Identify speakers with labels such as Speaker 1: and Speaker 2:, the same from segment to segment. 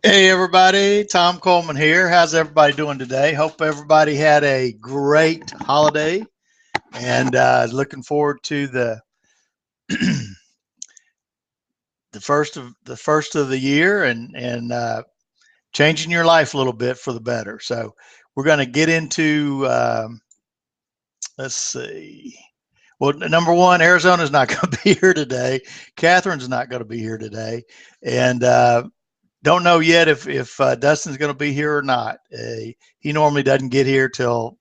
Speaker 1: Hey everybody, Tom Coleman here. How's everybody doing today? Hope everybody had a great holiday and looking forward to the the first of the year and changing your life a little bit for the better. So we're going to get into let's see. Well, number one, Arizona's not going to be here today. Catherine's not going to be here today, and don't know yet if Dustin's going to be here or not. He normally doesn't get here till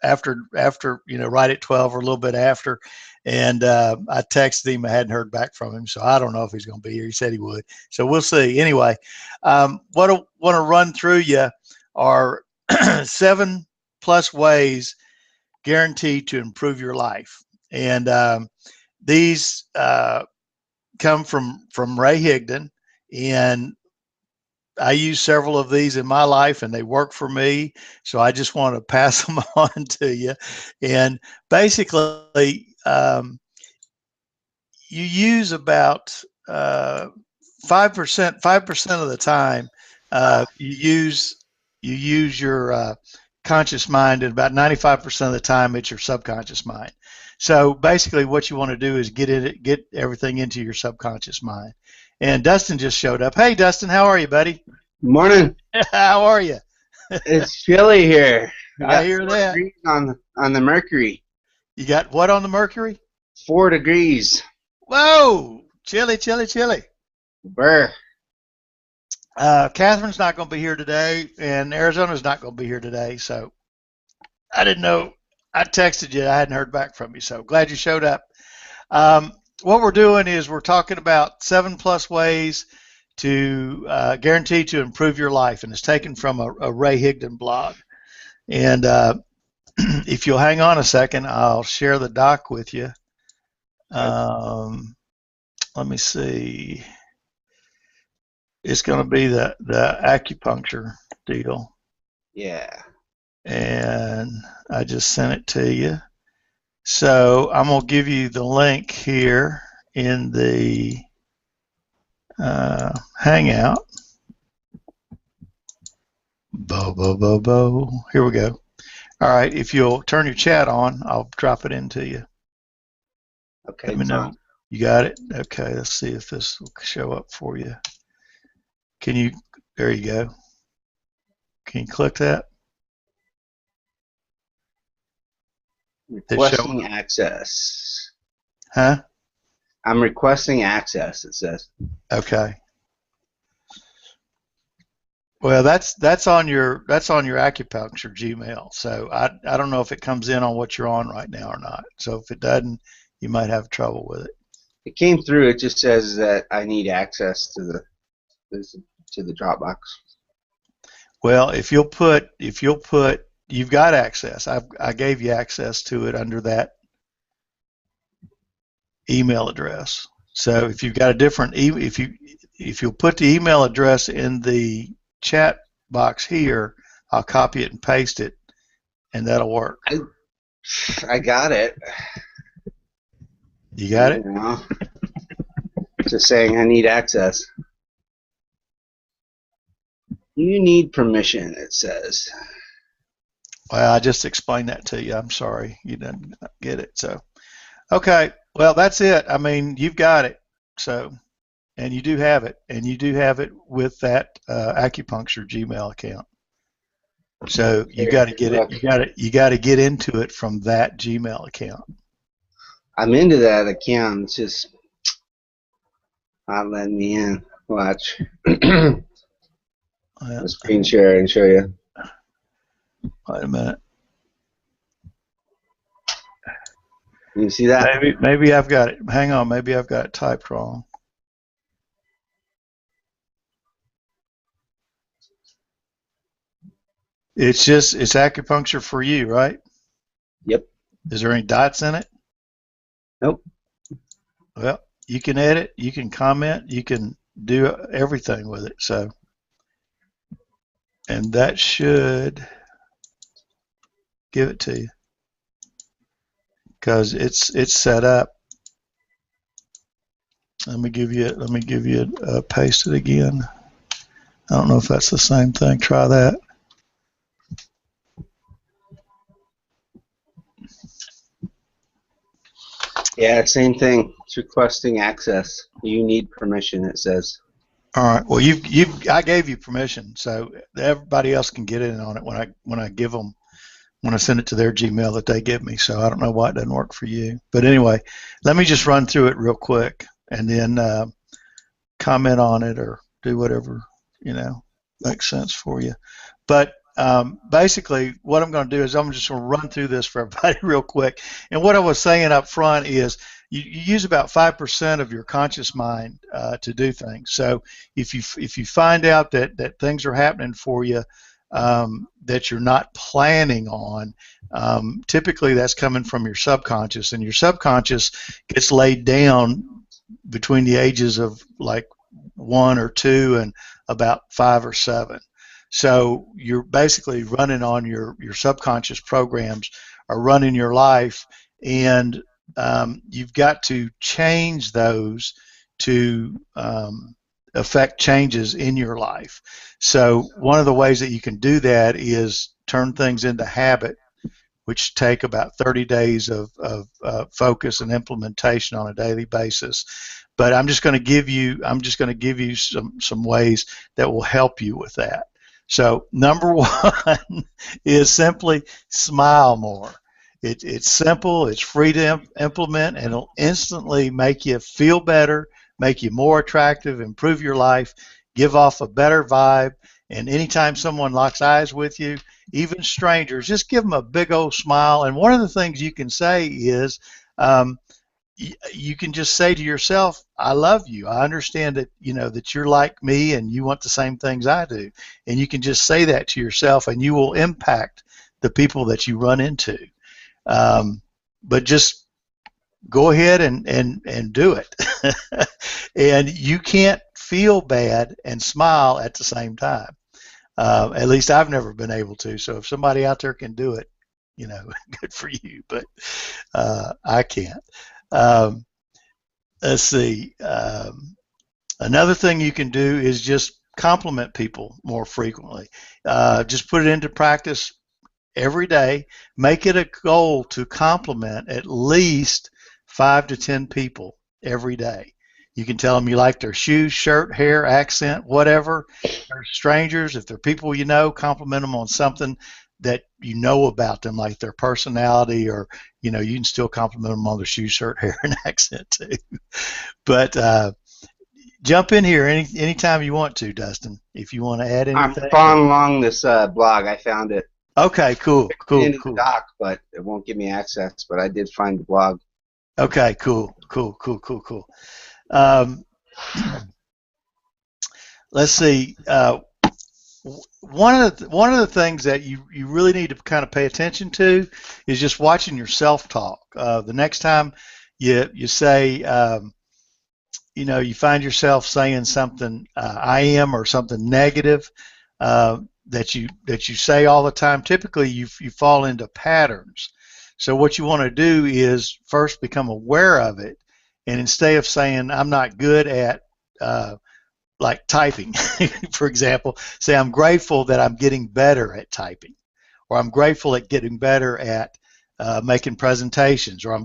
Speaker 1: after right at 12 or a little bit after. And I texted him. I hadn't heard back from him, so I don't know if he's going to be here. He said he would, so we'll see. Anyway, what I want to run through you are 7+ ways guaranteed to improve your life, and these come from Ray Higdon, and I use several of these in my life and they work for me. So I just want to pass them on to you. And basically, you use about 5% of the time, you use your conscious mind, and about 95% of the time it's your subconscious mind. So basically what you want to do is get everything into your subconscious mind. And Dustin just showed up. Hey, Dustin, how are you, buddy?
Speaker 2: Morning.
Speaker 1: How are you?
Speaker 2: It's chilly here.
Speaker 1: I hear that.
Speaker 2: Degrees on the mercury.
Speaker 1: You got what on the mercury?
Speaker 2: 4 degrees.
Speaker 1: Whoa! Chilly, chilly, chilly.
Speaker 2: Brr.
Speaker 1: Catherine's not going to be here today, and Arizona's not going to be here today. So I didn't know. I texted you. I hadn't heard back from you. So glad you showed up. What we're doing is we're talking about 7+ ways to guarantee to improve your life, and it's taken from a Ray Higdon blog. And if you'll hang on a second, I'll share the doc with you. Let me see. It's going to be the acupuncture deal.
Speaker 2: Yeah.
Speaker 1: And I just sent it to you. So I'm going to give you the link here in the Hangout. Here we go. All right, if you'll turn your chat on, I'll drop it into you.
Speaker 2: Okay.
Speaker 1: Let me know. You got it? Okay, let's see if this will show up for you. Can you, there you go. Can you click that?
Speaker 2: Requesting access.
Speaker 1: Huh?
Speaker 2: I'm requesting access, it says.
Speaker 1: Okay. Well, that's on your acupuncture Gmail. So I don't know if it comes in on what you're on right now or not. So if it doesn't, you might have trouble with it.
Speaker 2: It came through. It just says that I need access to the Dropbox.
Speaker 1: Well, if you'll put you've got access. I gave you access to it under that email address. So if you've got a different if you'll put the email address in the chat box here, I'll copy it and paste it, and that'll work.
Speaker 2: I got it.
Speaker 1: You got it?
Speaker 2: Yeah. Just saying I need access. You need permission, it says.
Speaker 1: Well, I just explained that to you. I'm sorry you didn't get it. So, okay. Well, that's it. I mean, you've got it. So, and you do have it, and you do have it with that acupuncture Gmail account. So you got to get it. You got to get into it from that Gmail account.
Speaker 2: I'm into that account. It's just not letting me in. Watch. I'll screen share and show you.
Speaker 1: Wait a minute.
Speaker 2: You see that?
Speaker 1: Maybe I've got it. Hang on. Maybe I've got it typed wrong. It's acupuncture for you, right?
Speaker 2: Yep.
Speaker 1: Is there any dots in it?
Speaker 2: Nope.
Speaker 1: Well, you can edit, you can comment, you can do everything with it. So, and that should give it to you because it's set up. Let me give you paste it again. I don't know if that's the same thing. Try that.
Speaker 2: Yeah, same thing. It's requesting access. You need permission, it says.
Speaker 1: All right. Well, I gave you permission, so everybody else can get in on it when I give them, when I send it to their Gmail that they give me. So I don't know why it doesn't work for you. But anyway, let me just run through it real quick and then comment on it or do whatever, makes sense for you. But basically, what I'm going to do is I'm just going to run through this for everybody real quick. And what I was saying up front is you use about 5% of your conscious mind to do things. So if you find out that things are happening for you that you're not planning on, typically that's coming from your subconscious, and your subconscious gets laid down between the ages of like 1 or 2 and about 5 or 7. So you're basically running on your subconscious programs are running your life, and you've got to change those to affect changes in your life. So one of the ways that you can do that is turn things into habit, which take about 30 days of focus and implementation on a daily basis. But I'm just going to give you some ways that will help you with that. So number 1 is simply smile more. It's simple, it's free to implement, and it'll instantly make you feel better, make you more attractive, improve your life, give off a better vibe. And anytime someone locks eyes with you, even strangers, just give them a big old smile. And one of the things you can say is, you can just say to yourself, I love you. I understand that, that you're like me and you want the same things I do. And you can just say that to yourself, and you will impact the people that you run into. But just go ahead and do it. And you can't feel bad and smile at the same time. At least I've never been able to. So if somebody out there can do it, good for you. But I can't. Let's see. Another thing you can do is just compliment people more frequently. Just put it into practice every day. Make it a goal to compliment at least 5 to 10 people every day. You can tell them you like their shoes, shirt, hair, accent, whatever. If they're strangers, if they're people you know, compliment them on something that you know about them, like their personality, or you can still compliment them on their shoes, shirt, hair, and accent too. But jump in here anytime you want to, Dustin, if you want to add anything.
Speaker 2: I'm following along this blog. I found it.
Speaker 1: Okay, cool.
Speaker 2: Into the doc, but it won't give me access. But I did find the blog.
Speaker 1: Okay, cool. Let's see. One of the things that you really need to kind of pay attention to is just watching your self-talk. The next time you say, you find yourself saying something, I am, or something negative that you say all the time, typically you fall into patterns. So what you want to do is first become aware of it, and instead of saying I'm not good at like typing, for example, say I'm grateful that I'm getting better at typing, or I'm grateful at getting better at making presentations, or I'm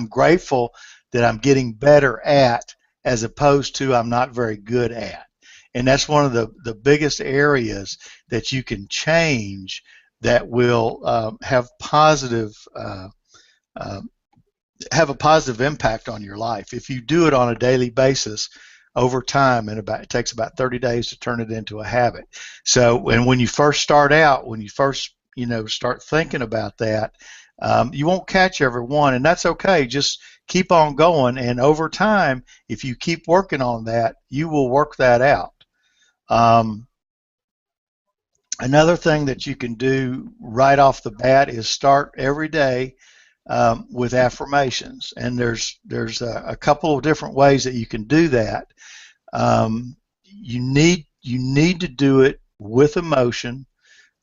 Speaker 1: grateful that I'm getting better at, as opposed to I'm not very good at. And that's one of the biggest areas that you can change that will have a positive impact on your life if you do it on a daily basis over time. And it takes about 30 days to turn it into a habit. So, and when you first start out, when you first start thinking about that, you won't catch every one, and that's okay. Just keep on going, and over time, if you keep working on that, you will work that out. Another thing that you can do right off the bat is start every day with affirmations, and there's a couple of different ways that you can do that. You need to do it with emotion.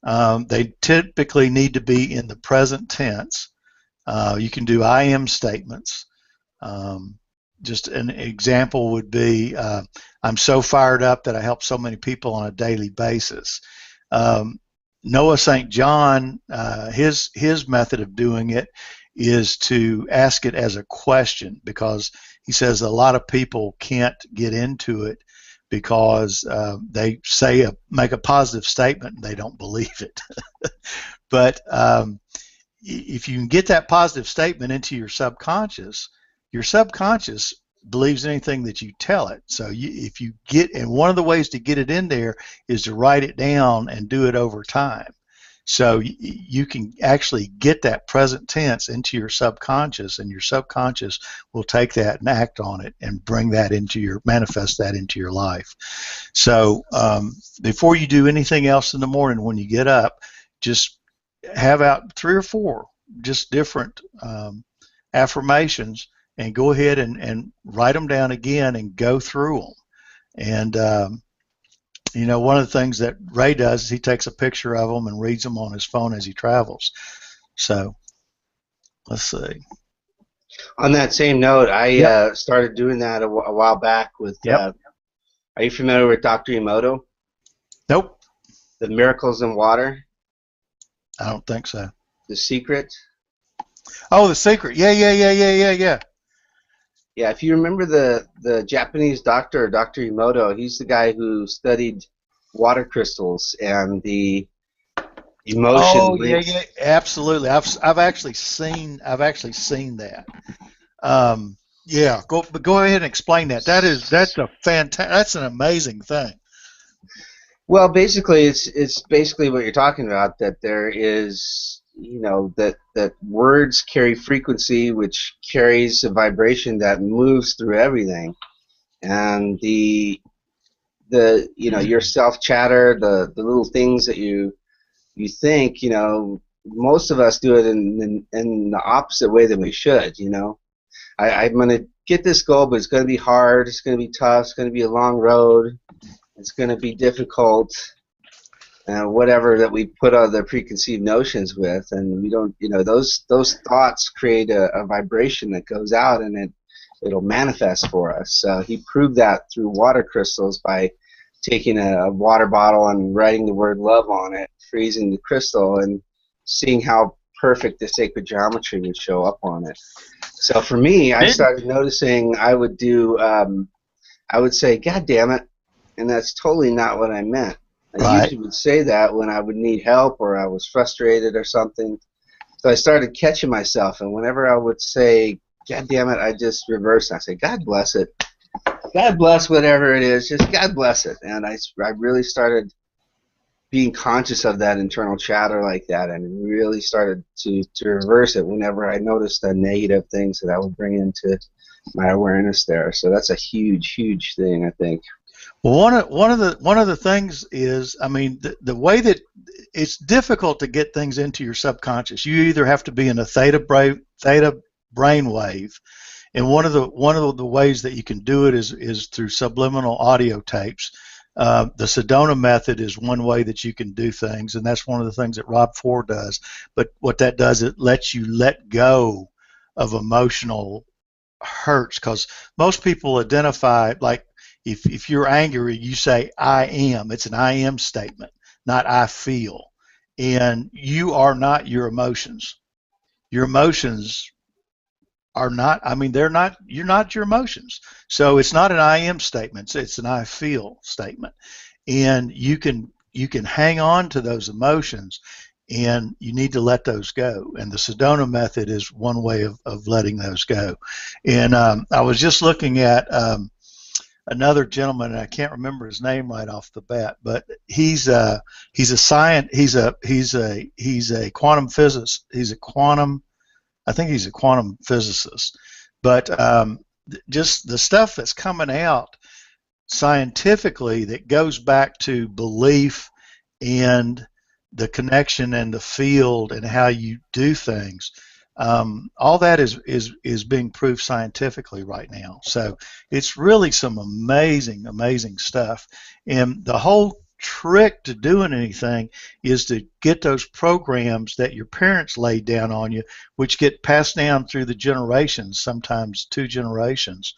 Speaker 1: They typically need to be in the present tense. You can do I am statements. just an example would be, I'm so fired up that I help so many people on a daily basis. Noah St. John, his method of doing it is to ask it as a question, because he says a lot of people can't get into it because they make a positive statement and they don't believe it. But if you can get that positive statement into your subconscious believes anything that you tell it. So if you get, and one of the ways to get it in there is to write it down and do it over time. So you can actually get that present tense into your subconscious, and your subconscious will take that and act on it and manifest that into your life. So before you do anything else in the morning, when you get up, just have out 3 or 4 just different affirmations, and go ahead and write them down again and go through them. And one of the things that Ray does is he takes a picture of them and reads them on his phone as he travels. So let's see.
Speaker 2: On that same note, I started doing that a while back with. Are you familiar with Dr. Emoto?
Speaker 1: Nope.
Speaker 2: The Miracles in Water.
Speaker 1: I don't think so.
Speaker 2: The Secret.
Speaker 1: Oh, The Secret. Yeah.
Speaker 2: Yeah, if you remember the Japanese doctor, Dr. Emoto, he's the guy who studied water crystals and the emotion.
Speaker 1: Oh, yeah, absolutely. I've actually seen that. Yeah, go ahead and explain that. That's an amazing thing.
Speaker 2: Well, basically, it's basically what you're talking about, that there is, that words carry frequency, which carries a vibration that moves through everything, and your self chatter, the little things that you think, most of us do it in the opposite way than we should. I'm going to get this goal, but it's going to be hard, it's going to be tough, it's going to be a long road, it's going to be difficult, whatever that we put other preconceived notions with, and we don't, those thoughts create a vibration that goes out, and it'll manifest for us. So he proved that through water crystals by taking a water bottle and writing the word love on it, freezing the crystal, and seeing how perfect the sacred geometry would show up on it. So for me, I started noticing I would say, God damn it, and that's totally not what I meant. I usually would say that when I would need help or I was frustrated or something. So I started catching myself, and whenever I would say, God damn it, I just reversed. I say, God bless it. God bless whatever it is. Just God bless it. And I really started being conscious of that internal chatter like that, and really started to reverse it whenever I noticed the negative things that I would bring into my awareness there. So that's a huge, huge thing, I think.
Speaker 1: Well, one of the things is, I mean, the way that it's difficult to get things into your subconscious. You either have to be in a theta brainwave, and one of the ways that you can do it is through subliminal audio tapes. The Sedona method is one way that you can do things, and that's one of the things that Rob Ford does. But what that does, it lets you let go of emotional hurts, because most people identify, like, if you're angry, you say I am. It's an I am statement, not I feel. And you are not your emotions. Your emotions are not, I mean, you're not your emotions. So it's not an I am statement, it's an I feel statement. And you can hang on to those emotions, and you need to let those go. And the Sedona method is one way of letting those go. And I was just looking at another gentleman, and I can't remember his name right off the bat, but he's a quantum physicist. I think he's a quantum physicist. But just the stuff that's coming out scientifically that goes back to belief and the connection and the field and how you do things. All that is being proved scientifically right now. So it's really some amazing, amazing stuff. And the whole trick to doing anything is to get those programs that your parents laid down on you, which get passed down through the generations, sometimes 2 generations,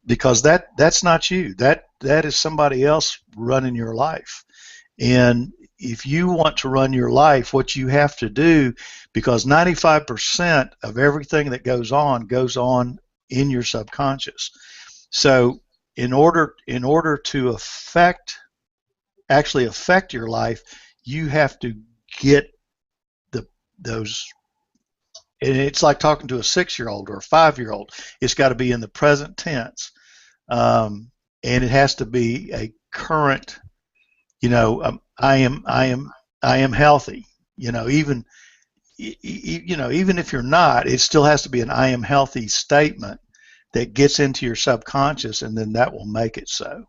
Speaker 1: because that's not you. That is somebody else running your life. And if you want to run your life, what you have to do, because 95% of everything that goes on in your subconscious. So in order to actually affect your life, you have to get those. And it's like talking to a 6-year-old or a 5-year-old. It's got to be in the present tense, and it has to be a current. I am healthy. Even if you're not, it still has to be an I am healthy statement that gets into your subconscious, and then that will make it so.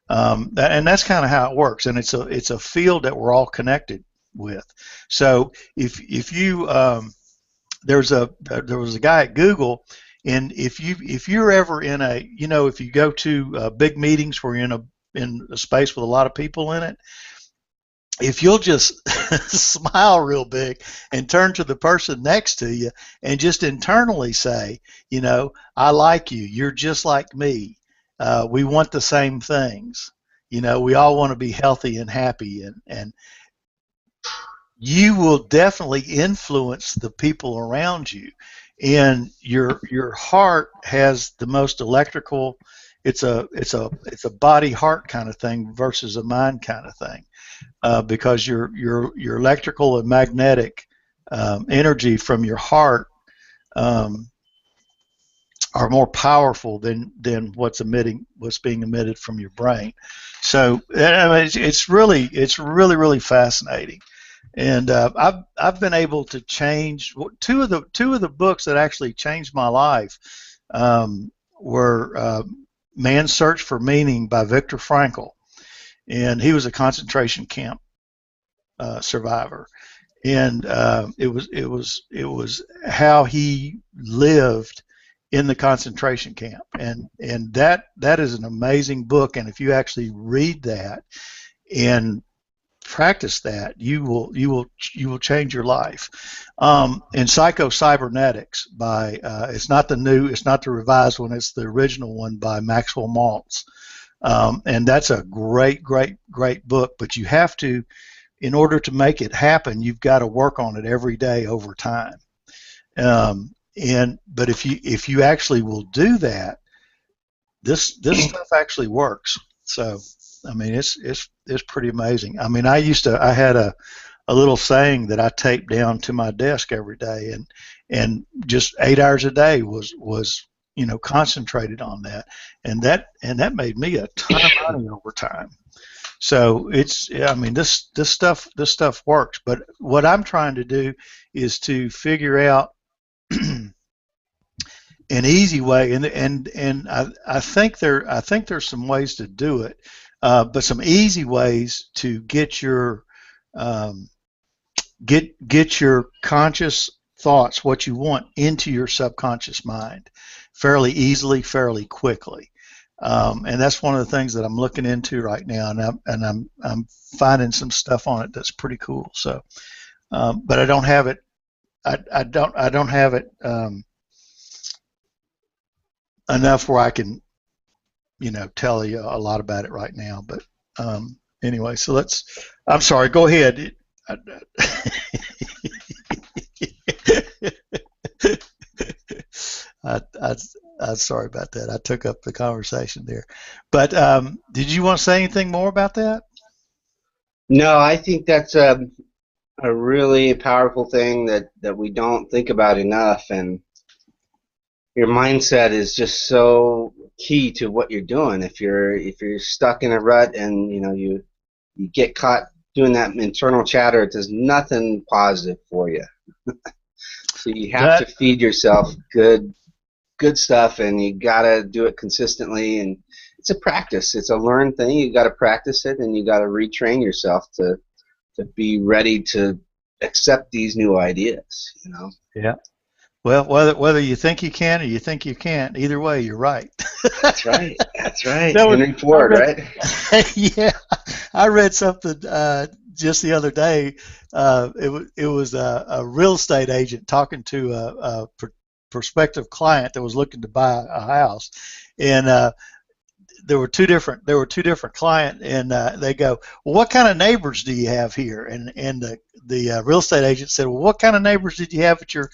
Speaker 1: And that's kind of how it works. And it's a field that we're all connected with. So if you there was a guy at Google, and if you're ever in if you go to big meetings where you're in a space with a lot of people in it, if you'll just smile real big and turn to the person next to you and just internally say, I like you. You're just like me. We want the same things. We all want to be healthy and happy, and you will definitely influence the people around you. And your heart has the most electrical. It's a body heart kind of thing versus a mind kind of thing, because your electrical and magnetic energy from your heart are more powerful than what's being emitted from your brain. So it's really fascinating. And I've been able to change two of the books that actually changed my life were Man's Search for Meaning by Viktor Frankl, and he was a concentration camp survivor, and it was how he lived in the concentration camp, and that is an amazing book. And if you actually read that and practice that, you will change your life. And Psycho-Cybernetics by it's not the revised one, it's the original one by Maxwell Maltz, and that's a great book. But you have to, in order to make it happen, you've got to work on it every day over time. But if you actually will do that, this stuff actually works. So I mean, it's pretty amazing. I mean, I had a little saying that I taped down to my desk every day, and just 8 hours a day was concentrated on that, and that made me a ton of money over time. So this stuff works. But what I'm trying to do is to figure out an easy way, and I think there's some ways to do it. But some easy ways to get your get your conscious thoughts, what you want, into your subconscious mind fairly easily, fairly quickly, and that's one of the things that I'm looking into right now, and I'm finding some stuff on it that's pretty cool. So, but I don't have it. I don't have it enough where I can tell you a lot about it right now. But anyway, so I'm sorry, go ahead. I'm sorry about that. I took up the conversation there. But did you want to say anything more about that?
Speaker 2: No, I think that's a really powerful thing that we don't think about enough, and your mindset is just so key to what you're doing. If you're stuck in a rut and you get caught doing that internal chatter, it does nothing positive for you. So you have to feed yourself good stuff, and you gotta do it consistently. And it's a practice. It's a learned thing. You gotta practice it, and you gotta retrain yourself to be ready to accept these new ideas.
Speaker 1: Yeah. Well, whether you think you can or you think you can't, either way, you're right.
Speaker 2: That's right. Henry Ford, right?
Speaker 1: Yeah. I read something just the other day. It was a real estate agent talking to a prospective client that was looking to buy a house, and there were two different clients, and they go, well, what kind of neighbors do you have here? And the real estate agent said, well, what kind of neighbors did you have at your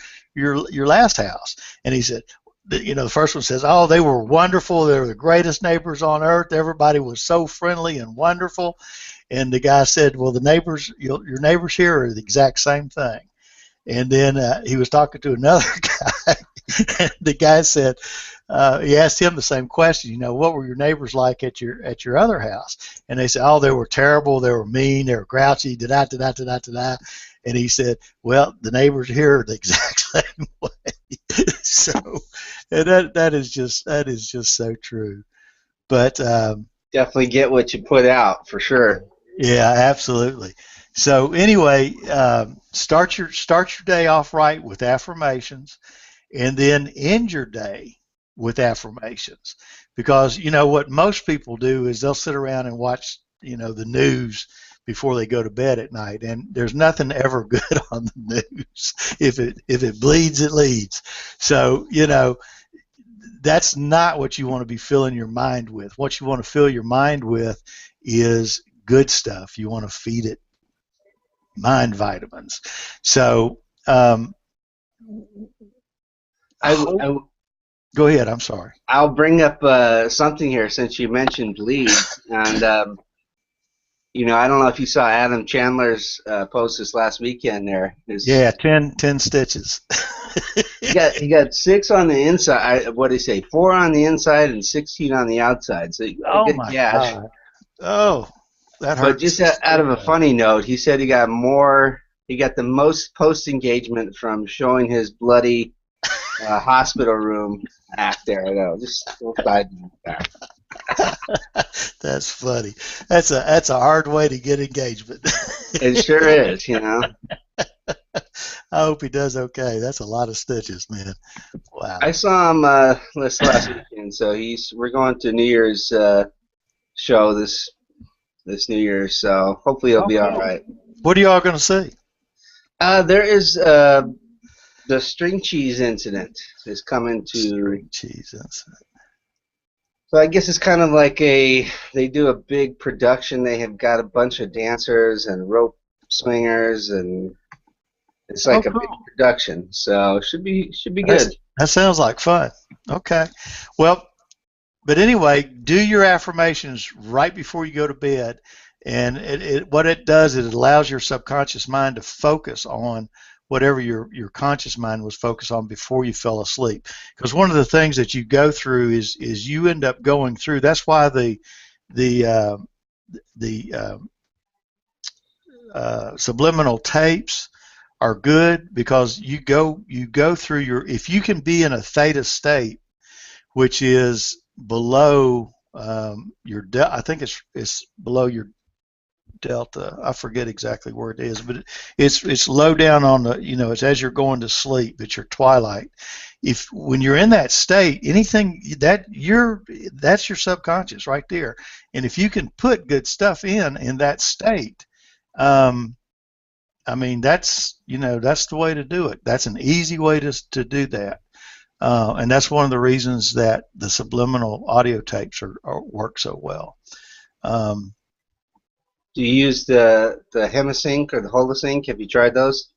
Speaker 1: last house? And he said, the first one says, oh, they were wonderful. They were the greatest neighbors on earth. Everybody was so friendly and wonderful. And the guy said, well, the neighbors, your neighbors here are the exact same thing. And then he was talking to another guy, and the guy said, he asked him the same question, what were your neighbors like at your other house? And they said, oh, they were terrible, they were mean, they were grouchy, da da da da da da da. And he said, well, the neighbors here are the exact same way. So, and that is just so true. But
Speaker 2: definitely get what you put out, for sure.
Speaker 1: Yeah, absolutely. So anyway, start your day off right with affirmations, and then end your day with affirmations. Because what most people do is they'll sit around and watch the news before they go to bed at night, and there's nothing ever good on the news. If it bleeds, it leads. So that's not what you want to be filling your mind with. What you want to fill your mind with is good stuff. You want to feed it mind vitamins. So
Speaker 2: I
Speaker 1: go ahead. I'm sorry.
Speaker 2: I'll bring up something here since you mentioned bleed, and I don't know if you saw Adam Chandler's post this last weekend. There,
Speaker 1: yeah, 10 stitches.
Speaker 2: he got 6 on the inside. What did he say? 4 on the inside and 16 on the outside. So
Speaker 1: oh my God! Oh, that hurts.
Speaker 2: But just out of a funny note, he said he got the most post engagement from showing his bloody hospital room act there. I know, just a little side note there.
Speaker 1: That's funny. That's a hard way to get engagement.
Speaker 2: It sure is,
Speaker 1: I hope he does okay. That's a lot of stitches, man. Wow.
Speaker 2: I saw him this last weekend, so we're going to New Year's show this New Year, so hopefully he'll be all right.
Speaker 1: What are y'all going to see?
Speaker 2: There is the string cheese incident is coming to.
Speaker 1: String cheese incident.
Speaker 2: So I guess it's kind of like they do a big production. They have got a bunch of dancers and rope swingers, and it's like a big production. So should be good.
Speaker 1: That sounds like fun. Okay. Well, but anyway, do your affirmations right before you go to bed, and what it does is it allows your subconscious mind to focus on whatever your conscious mind was focused on before you fell asleep. Because one of the things that you go through is you end up going through. That's why the subliminal tapes are good, because you go through if you can be in a theta state, which is below I think it's below your delta. I forget exactly where it is, but it's low down on the, it's as you're going to sleep. It's your twilight. When you're in that state, anything that's your subconscious right there. And if you can put good stuff in that state, I mean, that's the way to do it. That's an easy way to do that. And that's one of the reasons that the subliminal audio tapes work so well.
Speaker 2: Do you use the hemisync or the holosync? Have you tried those?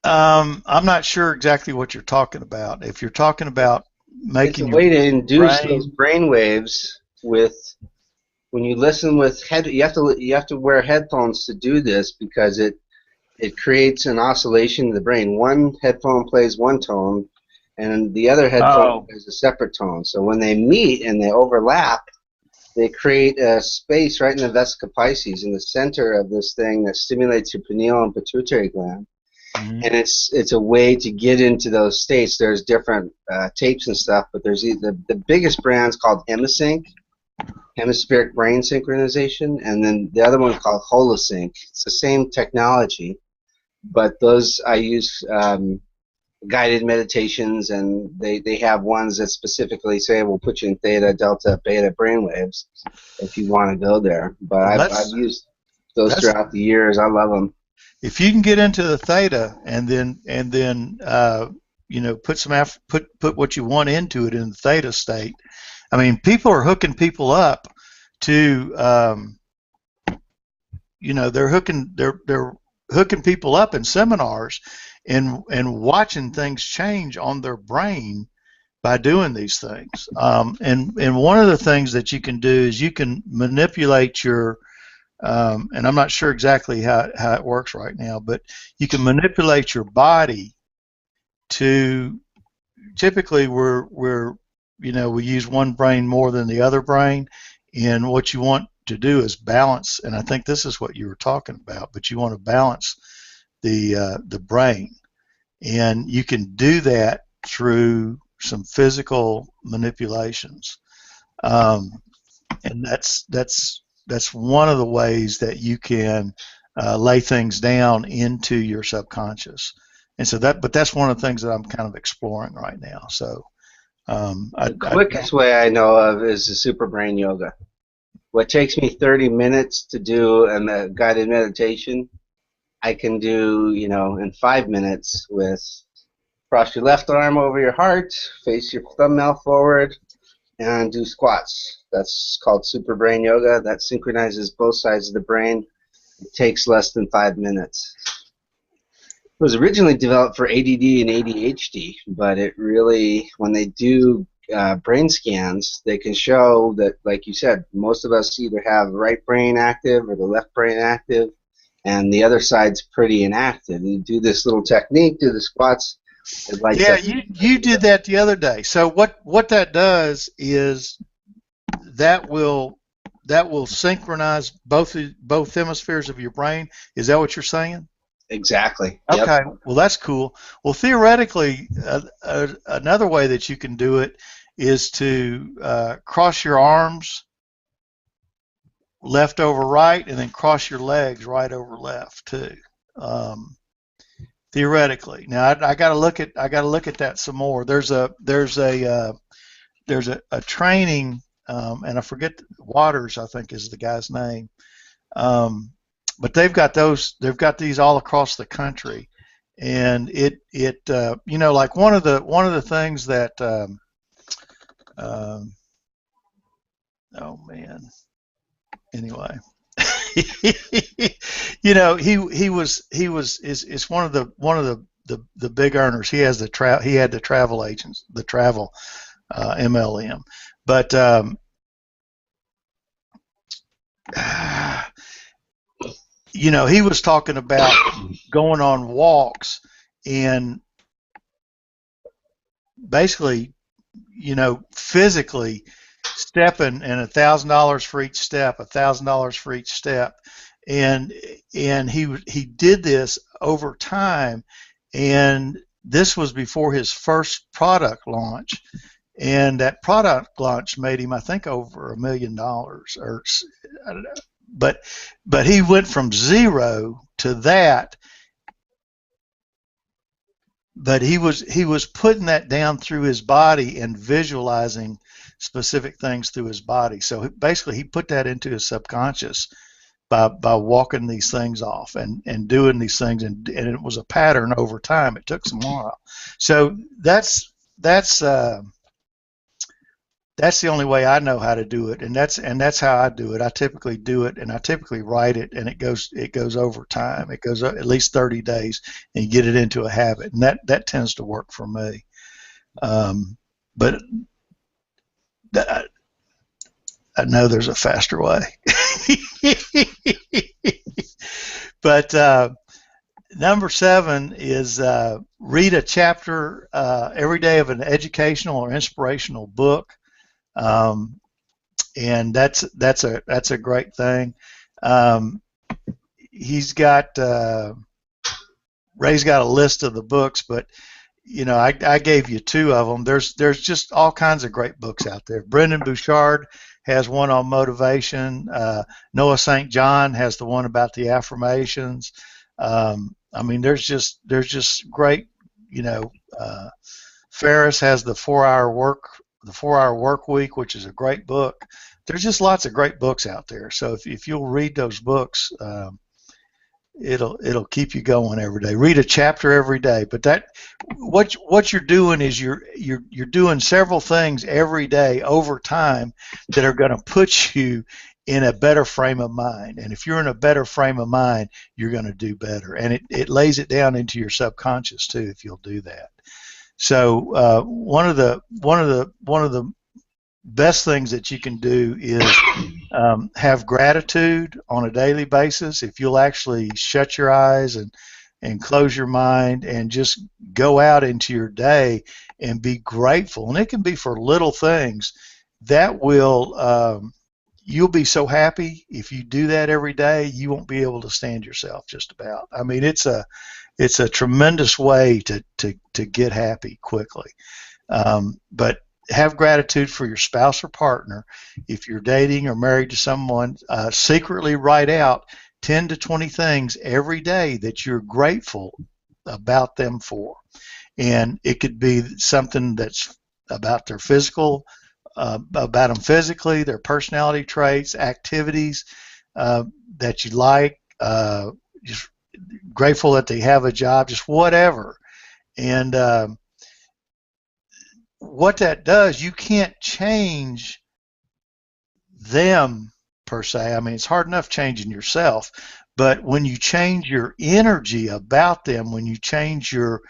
Speaker 1: I'm not sure exactly what you're talking about. If you're talking about making
Speaker 2: it's a way to induce those brain waves when you listen with you have to wear headphones to do this, because it creates an oscillation in the brain. One headphone plays one tone, and the other headphone plays a separate tone. So when they meet and they overlap, they create a space right in the vesica piscis, in the center of this thing that stimulates your pineal and pituitary gland. Mm-hmm. And it's a way to get into those states. There's different tapes and stuff, but there's the biggest brand's called Hemisync, hemispheric brain synchronization, and then the other one called Holosync. It's the same technology, but those I use guided meditations, and they have ones that specifically say we'll put you in theta, delta, beta brainwaves if you want to go there. But
Speaker 1: Well,
Speaker 2: I've used those
Speaker 1: that's
Speaker 2: throughout the years. I love them.
Speaker 1: if you can get into the theta and then put what you want into it in the theta state. I mean, people are hooking people up to they're hooking people up in seminars and watching things change on their brain by doing these things. And one of the things that you can do is you can manipulate your and I'm not sure exactly how it works right now, but you can manipulate your body to typically we use one brain more than the other brain, and what you want to do is balance, and I think this is what you were talking about, but you want to balance the brain, and you can do that through some physical manipulations, and that's one of the ways that you can lay things down into your subconscious. And so that's one of the things that I'm kind of exploring right now. So
Speaker 2: the quickest way I know of is the super brain yoga. What takes me 30 minutes to do in a guided meditation, I can do, in 5 minutes with cross your left arm over your heart, face your thumbnail forward, and do squats. That's called super brain yoga. That synchronizes both sides of the brain. It takes less than 5 minutes. It was originally developed for ADD and ADHD, but it really, when they do brain scans, they can show that, like you said, most of us either have the right brain active or the left brain active, and the other side's pretty inactive. You do this little technique, do the squats.
Speaker 1: You did that the other day. So what that does is that will synchronize both hemispheres of your brain. Is that what you're saying?
Speaker 2: Exactly.
Speaker 1: Okay.
Speaker 2: Yep.
Speaker 1: Well, that's cool. Well, theoretically, another way that you can do it is to cross your arms left over right, and then cross your legs right over left too. Theoretically, now I got to look at that some more. There's a training, and I forget, Waters, I think, is the guy's name. But they've got these all across the country, and it like one of the things that oh man, anyway. It's one of the big earners. He had the travel agents, the travel MLM, but he was talking about going on walks and basically, physically stepping, and $1,000 for each step, $1,000 for each step, and he did this over time, and this was before his first product launch, and that product launch made him, I think, over $1 million, or I don't know, but he went from zero to that. But he was putting that down through his body and visualizing specific things through his body. So basically, he put that into his subconscious by walking these things off and doing these things, and it was a pattern over time. It took some while. So that's the only way I know how to do it, and that's how I do it. I typically do it, and I typically write it, and it goes over time. It goes at least 30 days, and you get it into a habit, and that tends to work for me. But I know there's a faster way. But number 7 is read a chapter every day of an educational or inspirational book. And that's a great thing. Ray's got a list of the books, but I gave you 2 of them. There's just all kinds of great books out there. Brendan Bouchard has one on motivation. Noah St. John has the one about the affirmations. I mean, there's just great Ferris has the 4-hour work week, which is a great book. There's just lots of great books out there. So if you'll read those books, it'll keep you going every day. Read a chapter every day. But what you're doing is you're doing several things every day over time that are going to put you in a better frame of mind. And if you're in a better frame of mind, you're going to do better. And it lays it down into your subconscious too if you'll do that. So one of the best things that you can do is have gratitude on a daily basis. If you'll actually shut your eyes and close your mind and just go out into your day and be grateful, and it can be for little things, that will you'll be so happy. If you do that every day, you won't be able to stand yourself just about. I mean, it's a tremendous way to get happy quickly. But have gratitude for your spouse or partner. If you're dating or married to someone, secretly write out 10 to 20 things every day that you're grateful about them for. And it could be something that's about their physical, about them physically, their personality traits, activities that you like, just grateful that they have a job, just whatever. And what that does, you can't change them per se. I mean, it's hard enough changing yourself, but when you change your energy about them, when you change your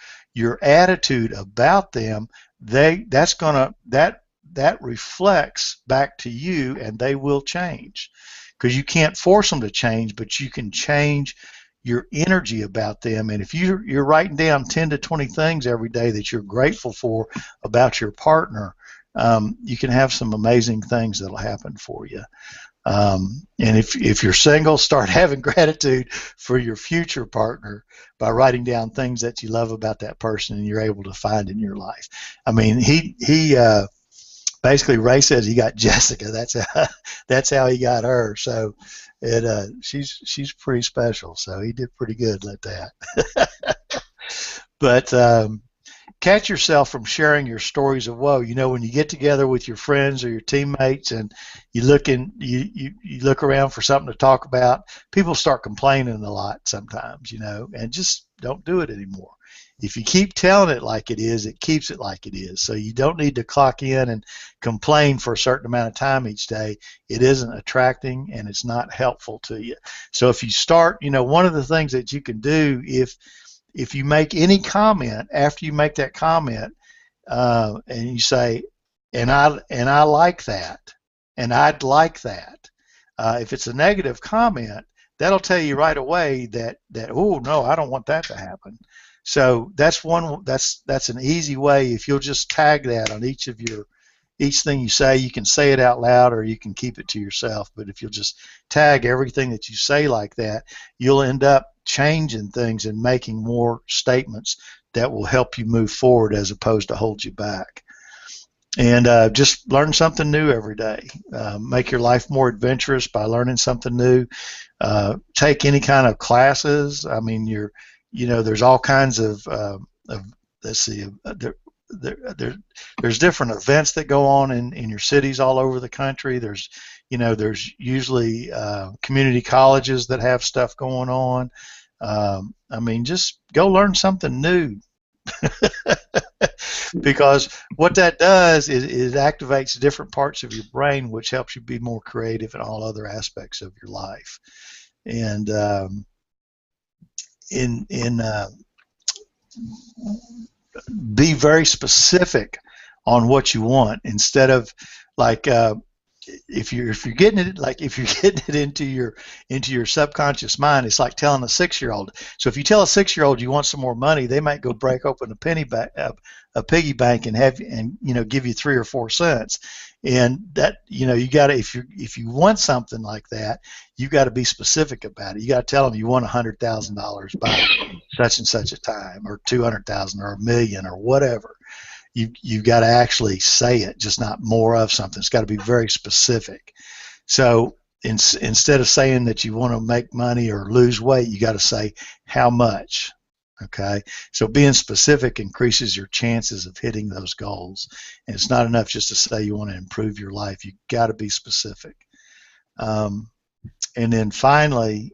Speaker 1: attitude about them, that reflects back to you, and they will change. Because you can't force them to change, but you can change your energy about them. And if you're writing down 10 to 20 things every day that you're grateful for about your partner, you can have some amazing things that'll happen for you. And if you're single, start having gratitude for your future partner by writing down things that you love about that person and you're able to find in your life. I mean, he basically, Ray says he got Jessica. That's how he got her. So she's pretty special. So he did pretty good at that. But catch yourself from sharing your stories of woe. You know, when you get together with your friends or your teammates and you look around for something to talk about, people start complaining a lot sometimes, and just don't do it anymore. If you keep telling it like it is, it keeps it like it is. So you don't need to clock in and complain for a certain amount of time each day. It isn't attracting and it's not helpful to you. So if you start, one of the things that you can do, if you make any comment, after you make that comment, and you say, and I like that, and I'd like that. If it's a negative comment, that'll tell you right away that oh no, I don't want that to happen. So that's an easy way. If you'll just tag that on each thing you say, you can say it out loud or you can keep it to yourself. But if you'll just tag everything that you say like that, you'll end up changing things and making more statements that will help you move forward as opposed to hold you back. And just learn something new every day. Make your life more adventurous by learning something new. Take any kind of classes. I mean, there's all kinds of let's see, there's different events that go on in your cities all over the country. There's usually community colleges that have stuff going on. I mean, just go learn something new. Because what that does is it activates different parts of your brain, which helps you be more creative in all other aspects of your life. And be very specific on what you want instead of like if you're getting it into your subconscious mind, it's like telling a 6-year-old. So if you tell a 6-year-old you want some more money, they might go break open a piggy bank and give you 3 or 4 cents. And that you got to, if you want something like that, you got to be specific about it. You got to tell them you want $100,000 by such and such a time, or 200,000, or $1 million, or whatever. You've got to actually say it, just not more of something. It's got to be very specific. So instead of saying that you want to make money or lose weight, you got to say how much. Okay, so being specific increases your chances of hitting those goals. And it's not enough just to say you want to improve your life. You got to be specific. And then finally,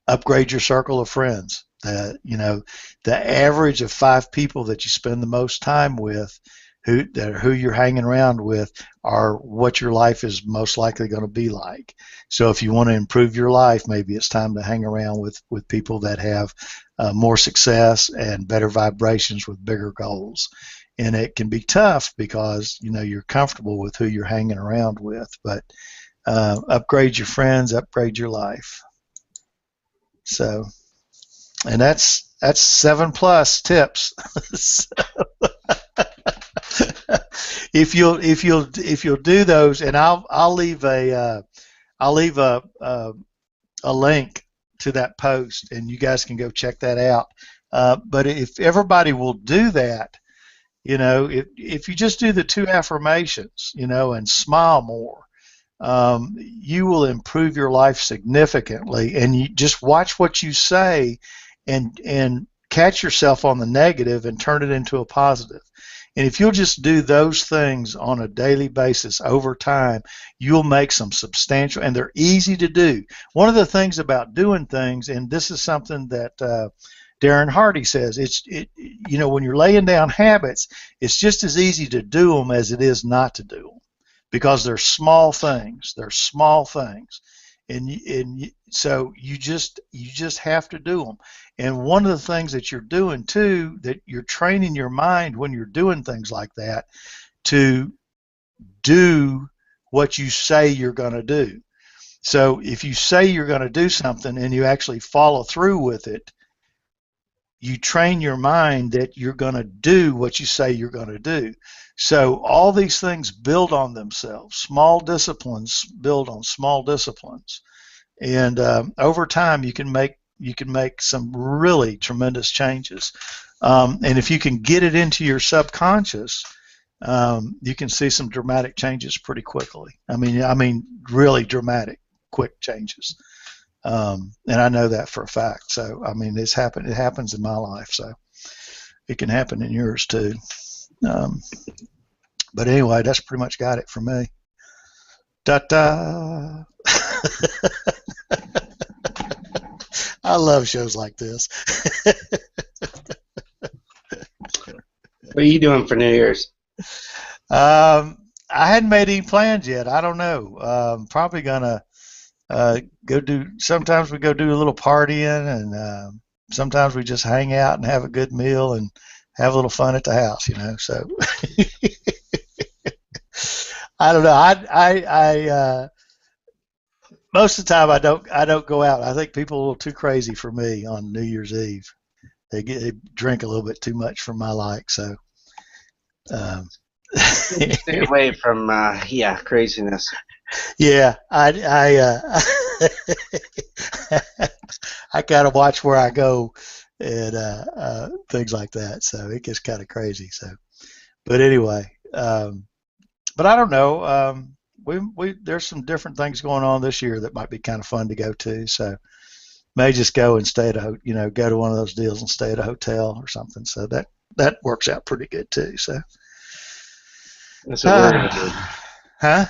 Speaker 1: upgrade your circle of friends. The average of 5 people that you spend the most time with, who you're hanging around with, are what your life is most likely going to be like. So if you want to improve your life, maybe it's time to hang around with people that have more success and better vibrations with bigger goals. And it can be tough because you're comfortable with who you're hanging around with, but upgrade your friends, upgrade your life. So, and that's 7+ tips. If you'll do those, and I'll leave a link to that post, and you guys can go check that out. But if everybody will do that, if you just do the 2 affirmations, and smile more, you will improve your life significantly. And you just watch what you say, and catch yourself on the negative and turn it into a positive. And if you'll just do those things on a daily basis over time, you'll make some substantial, and they're easy to do. One of the things about doing things, and this is something that Darren Hardy says, when you're laying down habits, it's just as easy to do them as it is not to do them, because they're small things. They're small things. And so you just have to do them. And one of the things that you're doing too, that you're training your mind when you're doing things like that, to do what you say you're going to do. So if you say you're going to do something and you actually follow through with it, you train your mind that you're going to do what you say you're going to do. So all these things build on themselves. Small disciplines build on small disciplines, and over time you can make some really tremendous changes. And if you can get it into your subconscious, you can see some dramatic changes pretty quickly. I mean, really dramatic, quick changes. And I know that for a fact. So I mean, it happens in my life, so it can happen in yours too. But anyway, that's pretty much got it for me. Da-da. I love shows like this.
Speaker 2: What are you doing for New Year's?
Speaker 1: I hadn't made any plans yet. I don't know. Probably gonna go do. Sometimes we go do a little partying, and sometimes we just hang out and have a good meal and have a little fun at the house. So I don't know. I most of the time I don't go out. I think people are a little too crazy for me on New Year's Eve. They drink a little bit too much for my like. So
Speaker 2: stay away from craziness.
Speaker 1: Yeah, I gotta watch where I go and things like that. So it gets kind of crazy. So, but anyway, but I don't know. There's some different things going on this year that might be kind of fun to go to. So may just go and stay at go to one of those deals and stay at a hotel or something. So that works out pretty good too. So
Speaker 2: that's what we're gonna do.
Speaker 1: Huh?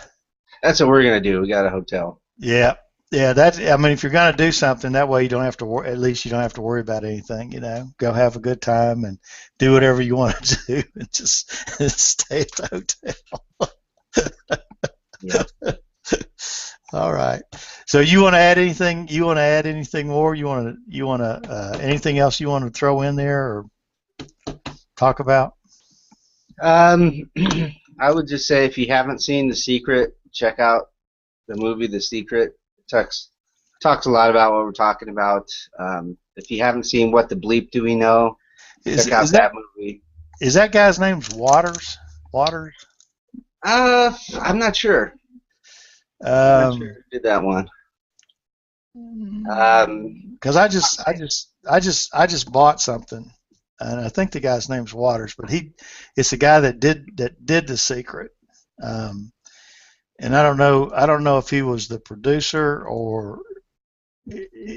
Speaker 2: That's what we're gonna do. We got a hotel.
Speaker 1: Yeah. I mean, if you're gonna do something, that way you don't have to worry. At least you don't have to worry about anything. Go have a good time and do whatever you want to do, and just stay at the hotel.
Speaker 2: Yeah.
Speaker 1: All right. So you want to add anything? You want to add anything more? You want to anything else you want to throw in there or talk about?
Speaker 2: I would just say, if you haven't seen The Secret, check out the movie The Secret. It talks a lot about what we're talking about. If you haven't seen What the Bleep Do We Know, check out that movie.
Speaker 1: Is that guy's name's Waters? Waters?
Speaker 2: I'm not sure. I'm not sure who did that one.
Speaker 1: Because I just bought something, and I think the guy's name's Waters, but it's the guy that did The Secret. And I don't know if he was the producer or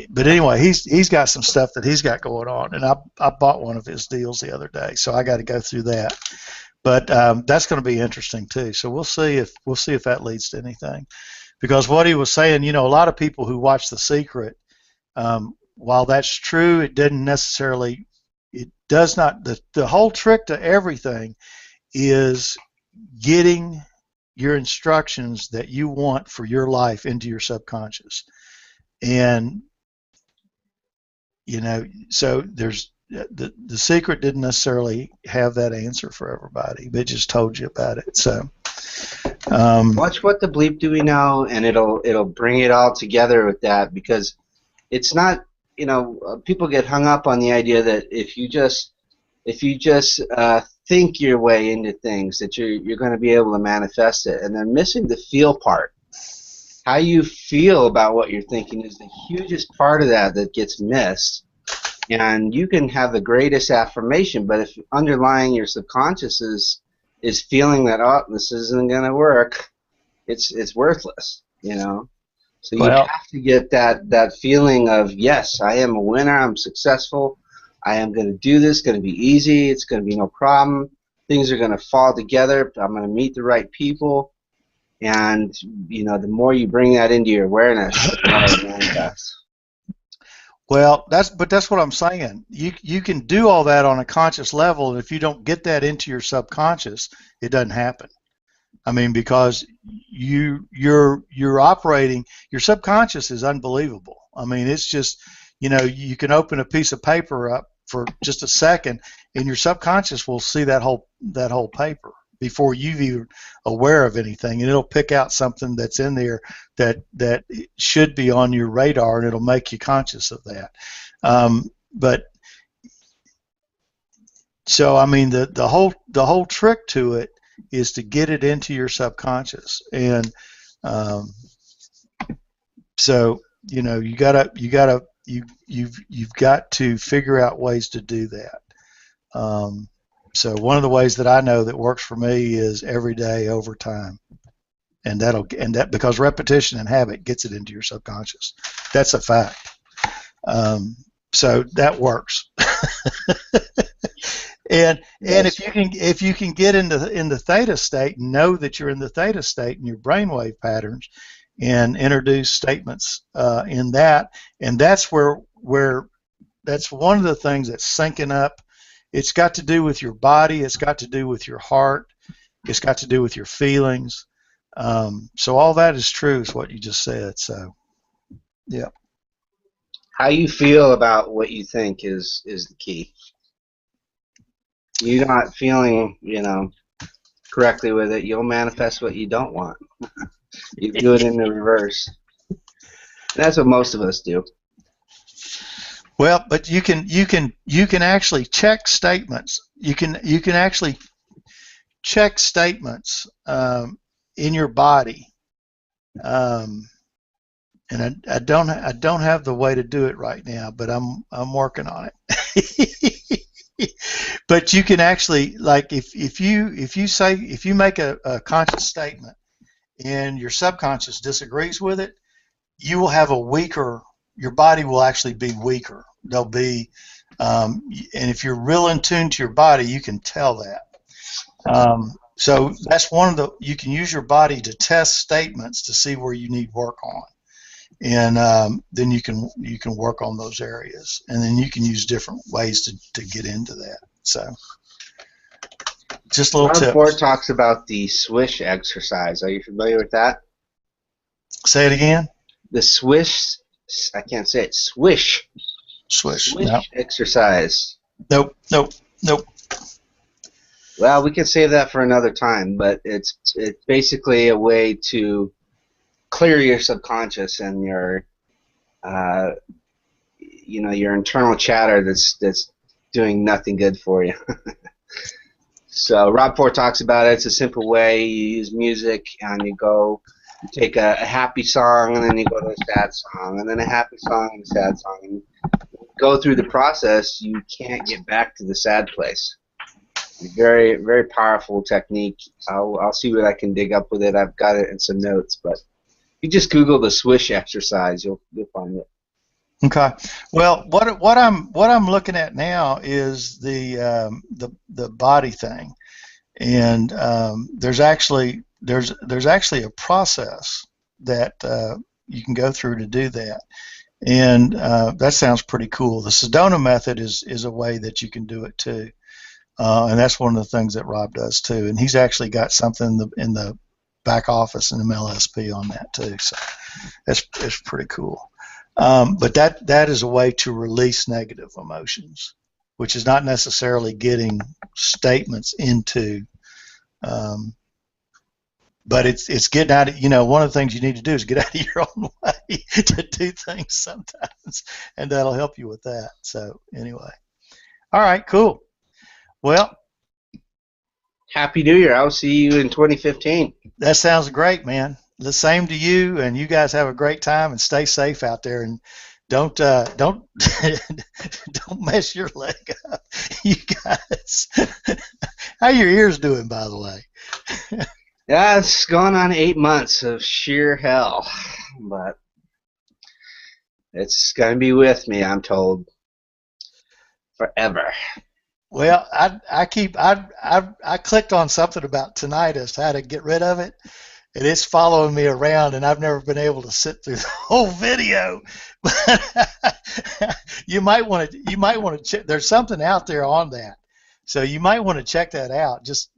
Speaker 1: but anyway, he's got some stuff that he's got going on, and I bought one of his deals the other day, so I got to go through that. But that's going to be interesting too. So we'll see if that leads to anything, because what he was saying, a lot of people who watch The Secret, while that's true, it didn't necessarily. It does not. The whole trick to everything is getting your instructions that you want for your life into your subconscious. And so there's the Secret didn't necessarily have that answer for everybody, but it just told you about it. So
Speaker 2: watch What the Bleep Do We Know, and it'll bring it all together with that, because it's not, people get hung up on the idea that if you just think your way into things, that you're going to be able to manifest it, and they're missing the feel part. How you feel about what you're thinking is the hugest part of that gets missed. And you can have the greatest affirmation, but if underlying your subconscious is feeling that, oh, this isn't going to work, it's worthless, So you have to get that feeling of, yes, I am a winner, I'm successful, I am going to do this, going to be easy, it's going to be no problem, things are going to fall together, I'm going to meet the right people. And the more you bring that into your awareness, the more it manifests.
Speaker 1: Well, that's what I'm saying. You can do all that on a conscious level, and if you don't get that into your subconscious, it doesn't happen. I mean, because you're operating, your subconscious is unbelievable. I mean, it's just, you can open a piece of paper up for just a second, and your subconscious will see that whole paper before you've even aware of anything, and it'll pick out something that's in there that should be on your radar, and it'll make you conscious of that. But so I mean, the whole trick to it is to get it into your subconscious, and so you've got to figure out ways to do that. So one of the ways that I know that works for me is every day over time, and that because repetition and habit gets it into your subconscious. That's a fact. So that works. and if you can get in the theta state, know that you're in the theta state in your brainwave patterns, and introduce statements in that, and that's where that's one of the things that's syncing up. It's got to do with your body. It's got to do with your heart. It's got to do with your feelings. So all that is true, is what you just said. So, yeah.
Speaker 2: How you feel about what you think is the key. You're not feeling, correctly with it, you'll manifest what you don't want. You do it in the reverse. That's what most of us do.
Speaker 1: Well, but you can actually check statements. You can actually check statements in your body, and I don't have the way to do it right now, but I'm working on it. But you can actually, like, if you make a conscious statement and your subconscious disagrees with it, you will have your body will actually be weaker. They'll be, and if you're real in tune to your body, you can tell that. So that's you can use your body to test statements to see where you need work on, and then you can work on those areas, and then you can use different ways to get into that. So just a little tip.
Speaker 2: Rob talks about the swish exercise. Are you familiar with that?
Speaker 1: Say it again.
Speaker 2: The swish. I can't say it. Swish.
Speaker 1: Swish.
Speaker 2: No. Exercise.
Speaker 1: Nope.
Speaker 2: Well, we can save that for another time, but it's basically a way to clear your subconscious and your your internal chatter that's doing nothing good for you. So Rob Ford talks about it. It's a simple way. You use music and you take a happy song, and then you go to a sad song, and then a happy song and a sad song. And go through the process, you can't get back to the sad place. Very, very powerful technique. I'll see what I can dig up with it. I've got it in some notes, but you just Google the swish exercise, you'll find it.
Speaker 1: Okay. Well, what I'm looking at now is the body thing, and there's actually a process that you can go through to do that, and that sounds pretty cool. The Sedona method is a way that you can do it too, and that's one of the things that Rob does too. And he's actually got something in the back office in MLSP on that too. So it's pretty cool. But that is a way to release negative emotions, which is not necessarily getting statements into, but it's getting out of, one of the things you need to do is get out of your own way to do things sometimes, and that'll help you with that. So anyway, all right, cool. Well,
Speaker 2: Happy New Year. I'll see you in 2015.
Speaker 1: that sounds great, man. The same to you, and you guys have a great time and stay safe out there, and don't don't mess your leg up, you guys. How your ears doing, by the way?
Speaker 2: Yeah, it's gone on 8 months of sheer hell, but it's gonna be with me, I'm told, forever.
Speaker 1: Well, I clicked on something about tinnitus, how to get rid of it, and it's following me around, and I've never been able to sit through the whole video. But you might want to check. There's something out there on that, so you might want to check that out. Just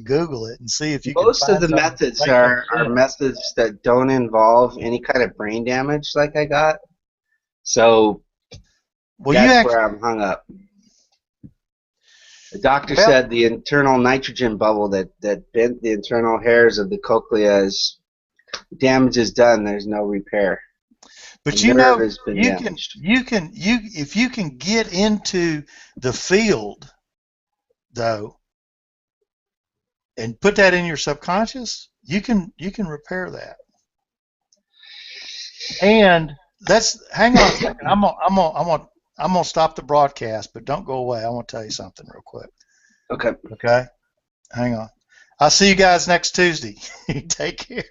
Speaker 1: Google it and see if you can
Speaker 2: Most of
Speaker 1: find
Speaker 2: the
Speaker 1: something
Speaker 2: methods
Speaker 1: that
Speaker 2: are
Speaker 1: makes sense.
Speaker 2: methods that don't involve any kind of brain damage like I got. So
Speaker 1: Well, you
Speaker 2: that's
Speaker 1: actually,
Speaker 2: where I'm hung up. The doctor
Speaker 1: well,
Speaker 2: said the internal nitrogen bubble that bent the internal hairs of the cochlea is damage is done. There's no repair.
Speaker 1: but
Speaker 2: The nerve has been damaged.
Speaker 1: if you can get into the field though and put that in your subconscious, you can repair that. And hang on a second. I'm gonna stop the broadcast, but don't go away. I want to tell you something real quick.
Speaker 2: Okay.
Speaker 1: Okay? Hang on. I'll see you guys next Tuesday. Take care.